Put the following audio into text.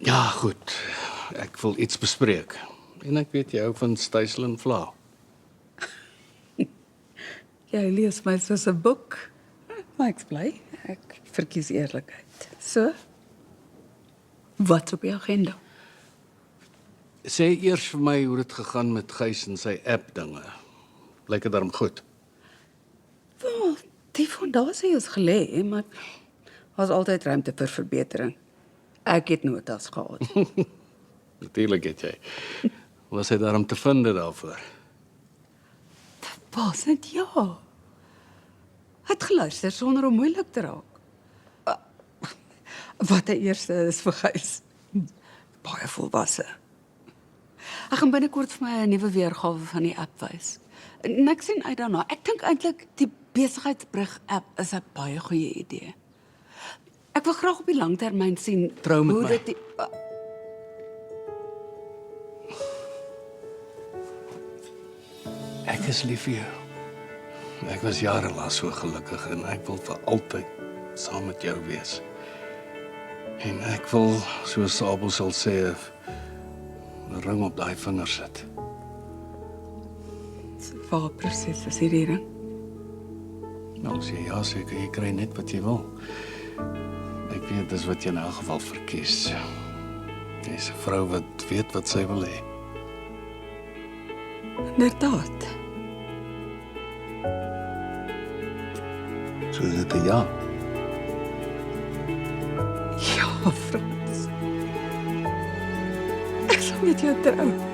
Ja, goed. Ek wil iets bespreek. En ek weet jy hou van stysel en vla. Jy lees my soos 'n boek. Maar ek's bly. Ek verkies eerlikheid. So? Wat op die agenda? Sê eers vir my hoe dit gegaan met Gys en sy app dinge. Lyk dit daarom goed? Wel, die fondasie is gelê, maar daar's altyd ruimte vir verbetering. Ek het notas gehad. Natuurlik het jy. Was hy daarom te vind daarvoor? Was dit ja? Het geluister sonder om moeilik te raak. Wat die eerste is vir Gys. Baie volwasse. Ek gaan binnekort vir my 'n nuwe weergawe van die app wys. En ek sien uit daarna. Ek dink eintlik die besigheidsbrug app is 'n baie goeie idee. Ek wil graag op die langtermyn sien Trou met hoe my. dit die, Ek is lief vir jou. Ek was jare lank so gelukkig en ek wil vir altyd saam met jou wees. En ek wil, soos Abel sal sê, 'n ring op daai vinger sit. waar presies is hierdie ring? Nou, as jy ja sê, kan jy kry net wat jy wil. Ek weet dis wat jy in elk geval verkies. Jy's 'n vrou wat weet wat sy wil hê. Inderdaad. So is dit 'n ja. Ja, Frans. Ek sal met jou trou.